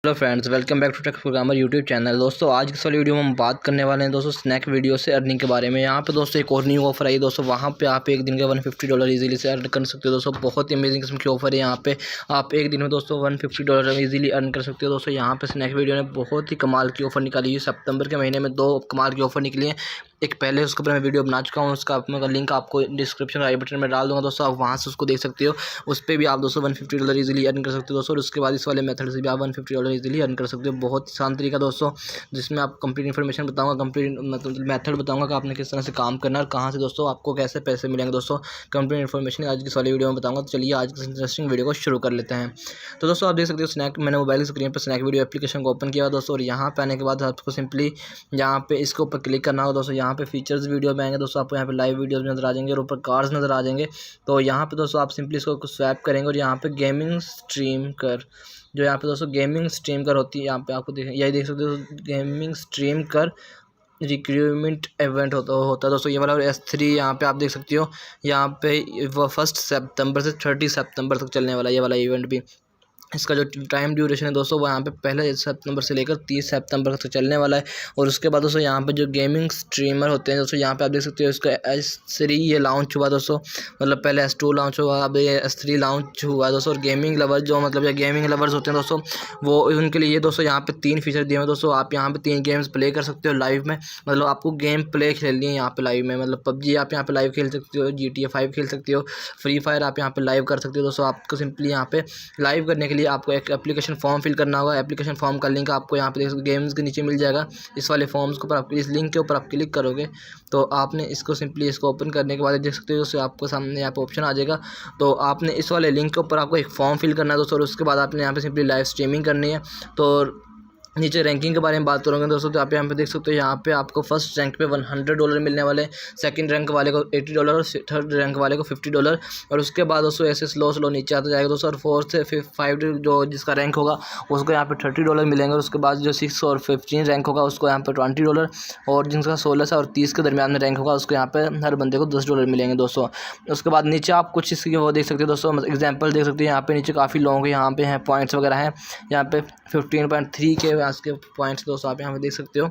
Hello friends, welcome back to tech programmer YouTube channel. दोस्तों आज की वाली वीडियो में हम बात करने वाले हैं दोस्तों स्नैक वीडियो से अर्निंग के बारे में। यहाँ पे दोस्तों एक और न्यू ऑफर आई दोस्तों, वहाँ पे आप एक दिन का $150 इजीली से अर्न कर सकते हो दोस्तों। बहुत ही अमेजिंग किस्म की ऑफर है। यहाँ पे आप एक दिन में दोस्तों $150 इजीली अर्न कर सकते हो दोस्तों। यहाँ पे स्नैक वीडियो ने बहुत ही कमाल की ऑफर निकाली है। सितंबर के महीने में 2 कमाल की ऑफर निकली है। एक पहले उसके ऊपर मैं वीडियो बना चुका हूँ, उसका मैं लिंक आपको डिस्क्रिप्शन आई बटन में डाल दूँगा दोस्तों, आप वहाँ से उसको देख सकते हो। उस पर भी आप दोस्तों $150 इजीली अर्न कर सकते हो दोस्तों। और उसके बाद इस वाले मेथड से भी आप $150 इजीली अर्न कर सकते हो। बहुत आसान तरीका दोस्तों, जिसमें आप कंप्लीट इन्फॉर्मेशन बताऊँगा, कंप्लीट मतलब मेथड बताऊँगा कि आपने किस तरह से काम करना है और कहाँ से दोस्तों आपको कैसे पैसे मिलेंगे दोस्तों। कंप्लीट इन्फॉर्मेशन आज की वाली वीडियो में बताऊँगा। तो चलिए आज की इंटरेस्टिंग वीडियो को शुरू कर लेते हैं। तो दोस्तों आप देख सकते हो स्नैक, मैंने मोबाइल स्क्रीन पर स्नैक वीडियो एप्लीकेशन को ओपन किया दोस्तों। और यहाँ पे आने के बाद आपको सिंपली यहाँ पे इसके ऊपर क्लिक करना होगा दोस्तों। यहाँ पे फीचर्स वीडियो में आएंगे दोस्तों, आपको यहाँ पे लाइव वीडियोस नजर आ जाएंगे और ऊपर कार्ड्स नजर आ जाएंगे। तो यहाँ पे दोस्तों आप सिंपली इसको स्वैप करेंगे और यहाँ पे गेमिंग स्ट्रीम कर, जो यहाँ पे दोस्तों गेमिंग स्ट्रीम कर होती है, यहाँ पे आपको यही देख सकते हो गेमिंग स्ट्रीम कर रिक्रूटमेंट इवेंट होता है दोस्तों। ये वाला S3 यहाँ पे आप देख सकते हो। यहाँ पे 1 सितंबर से 30 सितंबर तक चलने वाला ये वाला इवेंट भी। इसका जो टाइम ड्यूरेशन है दोस्तों वो यहाँ पे पहले सितंबर से लेकर 30 सितंबर तक चलने वाला है। और उसके बाद दोस्तों यहाँ पे जो गेमिंग स्ट्रीमर होते हैं दोस्तों, यहाँ पे आप देख सकते हो इसका S3 ये लॉन्च हुआ दोस्तों। मतलब पहले S2 लॉन्च हुआ, अब ये S3 लॉन्च हुआ दोस्तों। और गेमिंग लवर जो मतलब या गेमिंग लवर्स होते हैं दोस्तों, वो उनके लिए दोस्तों यहाँ पे 3 फीचर दिए हुए दोस्तों। आप यहाँ पे 3 गेम्स प्ले कर सकते हो लाइव में, मतलब आपको गेम प्ले खेलनी है यहाँ पे लाइव में। मतलब PUBG आप यहाँ पे लाइव खेल सकते हो, GTA 5 खेल सकते हो, फ्री फायर आप यहाँ पे लाइव कर सकते हो दोस्तों। आपको सिंपली यहाँ पे लाइव करने के लिए आपको एक एप्लीकेशन फॉर्म फिल करना होगा। एप्लीकेशन फॉर्म का लिंक आपको यहाँ पे गेम्स के नीचे मिल जाएगा। इस वाले फॉर्म्स के ऊपर आप इस लिंक के ऊपर आप क्लिक करोगे तो आपने इसको सिंपली इसको ओपन करने के बाद देख सकते हो दोस्तों आपको सामने यहाँ पे ऑप्शन आ जाएगा। तो आपने इस वाले लिंक के ऊपर आपको एक फॉर्म फिल करना है दोस्तों। और उसके बाद आपने यहाँ पे सिंपली लाइव स्ट्रीमिंग करनी है। तो नीचे रैंकिंग के बारे में बात करोगे दोस्तों, तो आप यहाँ पे देख सकते हो यहाँ पे आपको फर्स्ट रैंक पे $100 मिलने वाले, सेकंड रैंक वाले को $80 और थर्ड रैंक वाले को $50। और उसके बाद दोस्तों ऐसे स्लो नीचे आता जाएगा दोस्तों। और 4 से 5 जो जिसका रैंक होगा उसको यहाँ पे $30 मिलेंगे। और उसके बाद जो 6 और 15 रैंक होगा उसको यहाँ पे $20। और जिसका 16 से और 30 के दरमियान में रैंक होगा उसको यहाँ पे हर बंदे को $10 मिलेंगे दोस्तों। उसके बाद नीचे आप कुछ इसकी वो देख सकते हो दोस्तों, एग्जाम्पल देख सकते हो। यहाँ पे नीचे काफ़ी लोगों के यहाँ पे हैं पॉइंट्स वगैरह हैं। यहाँ पे 15.3 के के पॉइंट्स दोस्तों आप यहाँ पे देख सकते हो।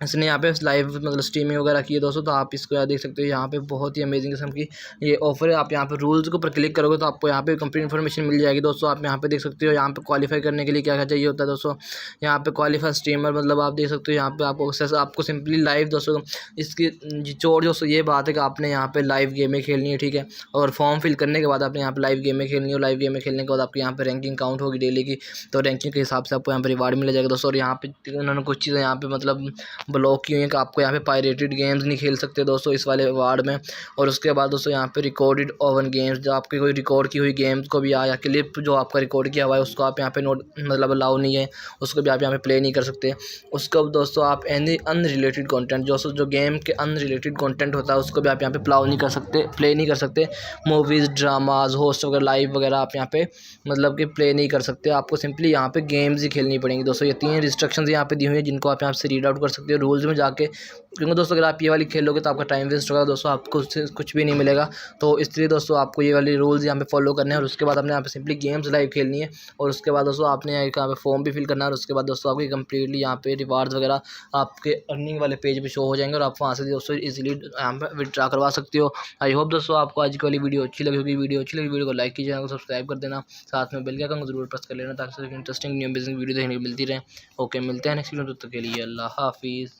इसने यहाँ पे लाइव मतलब स्ट्रीमिंग वगैरह की है दोस्तों। तो आप इसको यहाँ देख सकते हो। यहाँ पे बहुत ही अमेजिंग किस्म की ये ऑफर है। आप यहाँ पे रूल्स के ऊपर क्लिक करोगे तो आपको यहाँ पे कंप्लीट इन्फॉर्मेशन मिल जाएगी दोस्तों। आप यहाँ पे देख सकते हो यहाँ पे क्वालिफाई करने के लिए क्या क्या चाहिए होता है दोस्तों। यहाँ पे क्वालिफाई स्ट्रीमर मतलब आप देख सकते हो यहाँ पे आपको सिंपली लाइव दोस्तों इसकी चोर दोस्तों ये बात है कि आपने यहाँ पे लाइव गेमें खेलनी है, ठीक है। और फॉर्म फिल करने के बाद आपने यहाँ पे लाइव गेमें खेलनी है। लाइव गेमें खेलने के बाद आपकी यहाँ पे रैंकिंग काउंट होगी डेली की। तो रैंकिंग के हिसाब से आपको यहाँ पे रिवार्ड मिल जाएगा दोस्तों। और यहाँ पे उन्होंने कुछ चीज़ें यहाँ पे मतलब ब्लॉक की हुई है कि आपको यहाँ पे पायरेटेड गेम्स नहीं खेल सकते दोस्तों इस वाले वार्ड में। और उसके बाद दोस्तों यहाँ पे रिकॉर्डेड ओवन गेम्स, जो आपकी कोई रिकॉर्ड की हुई गेम्स को भी या क्लिप जो आपका रिकॉर्ड किया हुआ है उसको आप यहाँ पे नोट मतलब अलाउ नहीं है, उसको भी आप यहाँ पे प्ले नहीं कर सकते। उसको दोस्तों आप एनी अनरिलेटेड कंटेंट जो गेम के अनरिलेटेड कंटेंट होता है उसको भी आप यहाँ पे प्ले नहीं कर सकते। मूवीज़, ड्रामाज, होस्ट वगैरह लाइव वगैरह आप यहाँ पे मतलब कि प्ले नहीं कर सकते। आपको सिंपली यहाँ पे गेम्स ही खेलनी पड़ेंगी दोस्तों। ये 3 रिस्ट्रिक्शंस यहाँ पे दी हुई है जिनको आप यहाँ से रीड आउट कर सकते हो रूल्स में जाके। क्योंकि दोस्तों अगर आप ये वाली खेलोगे तो आपका टाइम वेस्ट होगा दोस्तों, आपको उससे कुछ भी नहीं मिलेगा। तो इसलिए दोस्तों आपको ये वाली रूल्स यहाँ पे फॉलो करने हैं। और उसके बाद आपने यहाँ पे सिंपली गेम्स लाइव खेलनी है। और उसके बाद दोस्तों आपने यहाँ पे फॉर्म भी फिल करना है। और उसके बाद दोस्तों आपकी कंप्लीटली यहाँ पे रिवार्ड्स वगैरह आपके अर्निंग वाले पेज पे शो हो जाएंगे और आप वहाँ से दोस्तों इजीली यहाँ पे विड्रॉ करवा सकते हो। आई होप दोस्तों आपको आज की वाली वीडियो अच्छी लगी होगी। वीडियो को लाइक कीजिए, सब्सक्राइब कर देना, साथ में बेल का आइकन जरूर प्रेस कर लेना ताकि इंटरेस्टिंग न्यू बिजनेस वीडियो देखने को मिलती रहे। ओके, मिलते हैं नेक्स्ट वीडियो, तब तक के लिए अल्लाह हाफिज़।